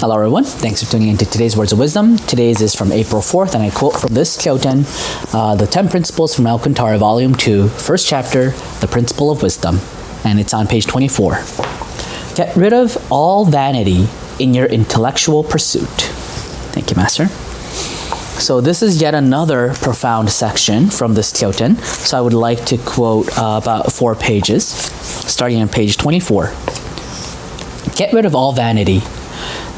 Hello everyone, thanks for tuning into today's Words of Wisdom. Today's is from April 4th, and I quote from this Kyoten, the 10 Principles from Cantare Volume 2, first chapter, The Principle of Wisdom, and it's on page 24. Get rid of all vanity in your intellectual pursuit. Thank you, Master. So this is yet another profound section from this Kyoten, so I would like to quote about 4 pages, starting on page 24. Get rid of all vanity.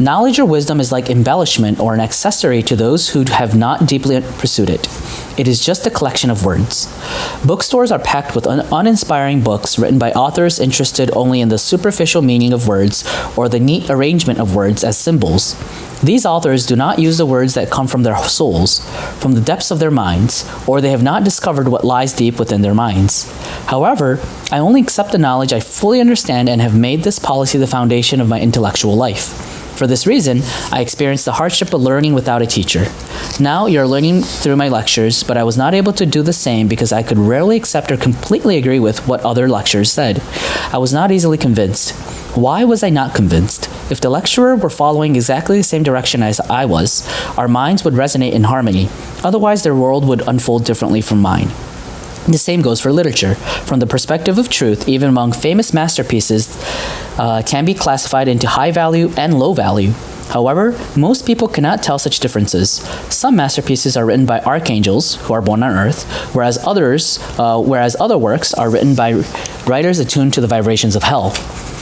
Knowledge or wisdom is like embellishment or an accessory to those who have not deeply pursued it. It is just a collection of words. Bookstores are packed with uninspiring books written by authors interested only in the superficial meaning of words or the neat arrangement of words as symbols. These authors do not use the words that come from their souls, from the depths of their minds, or they have not discovered what lies deep within their minds. However, I only accept the knowledge I fully understand and have made this policy the foundation of my intellectual life. For this reason, I experienced the hardship of learning without a teacher. Now you're learning through my lectures, but I was not able to do the same because I could rarely accept or completely agree with what other lecturers said. I was not easily convinced. Why was I not convinced? If the lecturer were following exactly the same direction as I was, our minds would resonate in harmony. Otherwise, their world would unfold differently from mine. The same goes for literature. From the perspective of truth, even among famous masterpieces can be classified into high value and low value. However, most people cannot tell such differences. Some masterpieces are written by archangels who are born on earth, whereas other works are written by writers attuned to the vibrations of hell.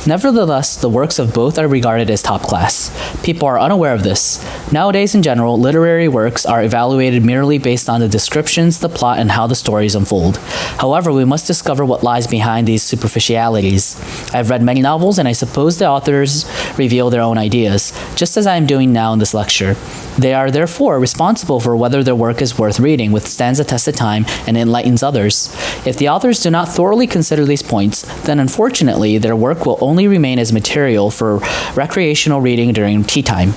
Nevertheless, the works of both are regarded as top class. People are unaware of this. Nowadays, in general, literary works are evaluated merely based on the descriptions, the plot, and how the stories unfold. However, we must discover what lies behind these superficialities. I've read many novels, and I suppose the authors reveal their own ideas, just as I am doing now in this lecture. They are therefore responsible for whether their work is worth reading, withstands the test of time, and enlightens others. If the authors do not thoroughly consider these points, then unfortunately their work will only remain as material for recreational reading during tea time.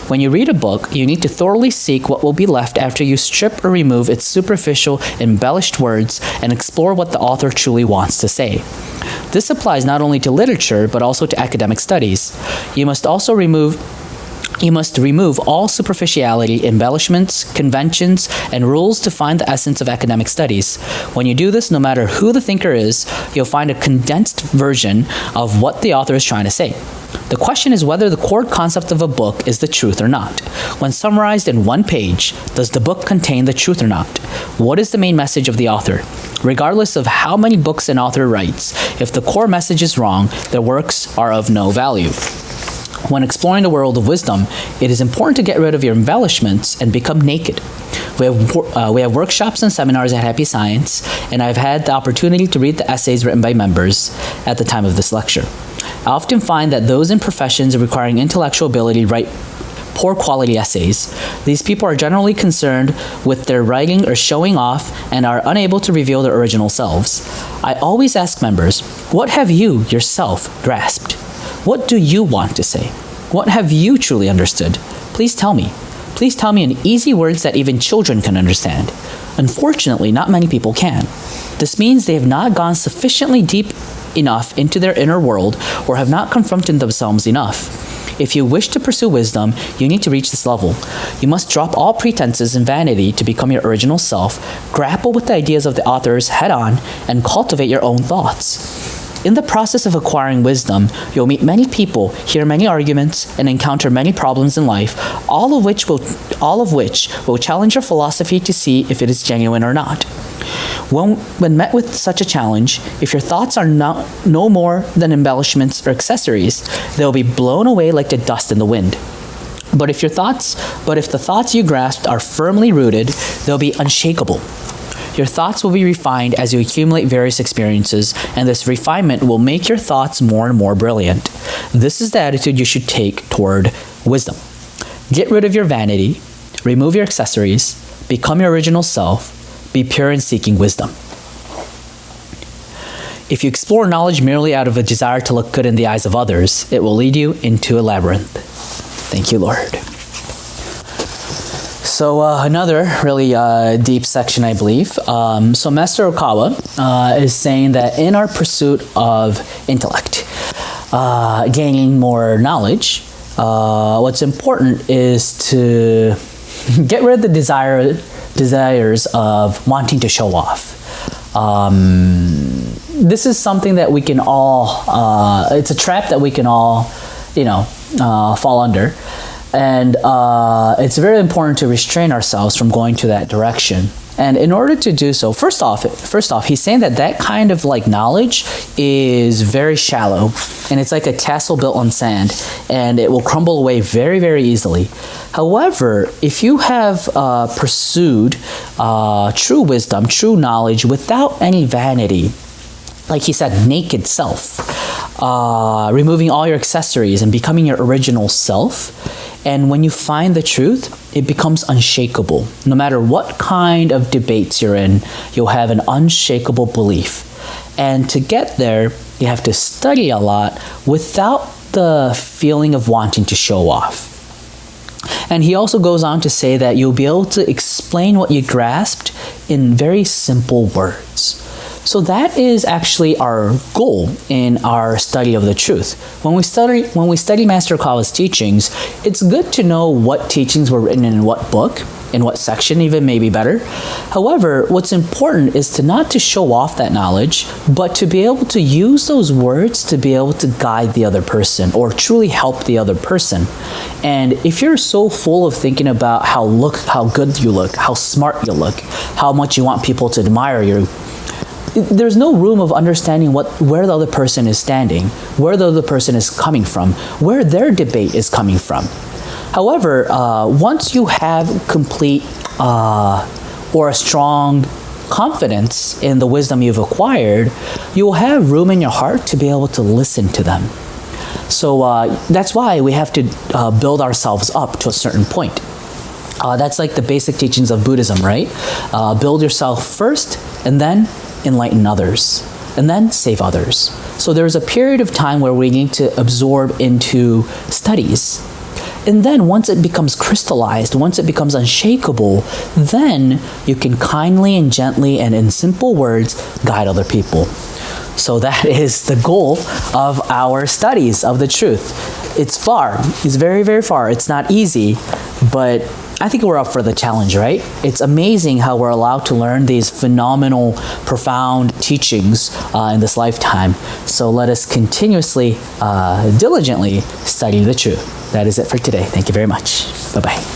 When you read a book, you need to thoroughly seek what will be left after you strip or remove its superficial, embellished words and explore what the author truly wants to say. This applies not only to literature, but also to academic studies. You must remove all superficiality, embellishments, conventions, and rules to find the essence of academic studies. When you do this, no matter who the thinker is, you'll find a condensed version of what the author is trying to say. The question is whether the core concept of a book is the truth or not. When summarized in one page, does the book contain the truth or not? What is the main message of the author? Regardless of how many books an author writes, if the core message is wrong, their works are of no value. When exploring the world of wisdom, it is important to get rid of your embellishments and become naked. We have workshops and seminars at Happy Science, and I've had the opportunity to read the essays written by members at the time of this lecture. I often find that those in professions requiring intellectual ability write poor quality essays. These people are generally concerned with their writing or showing off and are unable to reveal their original selves. I always ask members, what have you yourself grasped? What do you want to say? What have you truly understood? Please tell me. Please tell me in easy words that even children can understand. Unfortunately, not many people can. This means they have not gone sufficiently deep enough into their inner world or have not confronted themselves enough. If you wish to pursue wisdom, you need to reach this level. You must drop all pretenses and vanity to become your original self, grapple with the ideas of the authors head on, and cultivate your own thoughts. In the process of acquiring wisdom, you'll meet many people, hear many arguments, and encounter many problems in life, all of which will challenge your philosophy to see if it is genuine or not. When met with such a challenge, if your thoughts are no more than embellishments or accessories, they'll be blown away like the dust in the wind. But if the thoughts you grasped are firmly rooted, they'll be unshakable. Your thoughts will be refined as you accumulate various experiences, and this refinement will make your thoughts more and more brilliant. This is the attitude you should take toward wisdom. Get rid of your vanity, remove your accessories, become your original self, be pure in seeking wisdom. If you explore knowledge merely out of a desire to look good in the eyes of others, it will lead you into a labyrinth. Thank you, Lord. So another really deep section, I believe. So Master Okawa is saying that in our pursuit of intellect, gaining more knowledge, what's important is to get rid of the desires of wanting to show off. This is something that we can all, it's a trap that we can all, fall under. And it's very important to restrain ourselves from going to that direction. And in order to do so, first off, he's saying that kind of like knowledge is very shallow, and it's like a castle built on sand, and it will crumble away very, very easily. However, if you have pursued true wisdom, true knowledge without any vanity, like he said, naked self, removing all your accessories and becoming your original self, and when you find the truth, it becomes unshakable. No matter what kind of debates you're in, you'll have an unshakable belief. And to get there, you have to study a lot without the feeling of wanting to show off. And he also goes on to say that you'll be able to explain what you grasped in very simple words. So that is actually our goal in our study of the truth. When we study Master Okawa's teachings, it's good to know what teachings were written in what book, in what section even, maybe better. However, what's important is to not to show off that knowledge, but to be able to use those words to be able to guide the other person or truly help the other person. And if you're so full of thinking about how good you look, how smart you look, how much you want people to admire you, there's no room of understanding where the other person is standing, where the other person is coming from, where their debate is coming from. However, once you have complete or a strong confidence in the wisdom you've acquired, you will have room in your heart to be able to listen to them. So that's why we have to build ourselves up to a certain point. That's like the basic teachings of Buddhism, right? Build yourself first, and then enlighten others, and then save others. So there's a period of time where we need to absorb into studies. And then once it becomes crystallized, once it becomes unshakable, then you can kindly and gently and in simple words guide other people. So that is the goal of our studies of the truth. It's very, very far. It's not easy, but I think we're up for the challenge, right? It's amazing how we're allowed to learn these phenomenal, profound teachings in this lifetime. So let us continuously, diligently study the truth. That is it for today. Thank you very much. Bye-bye.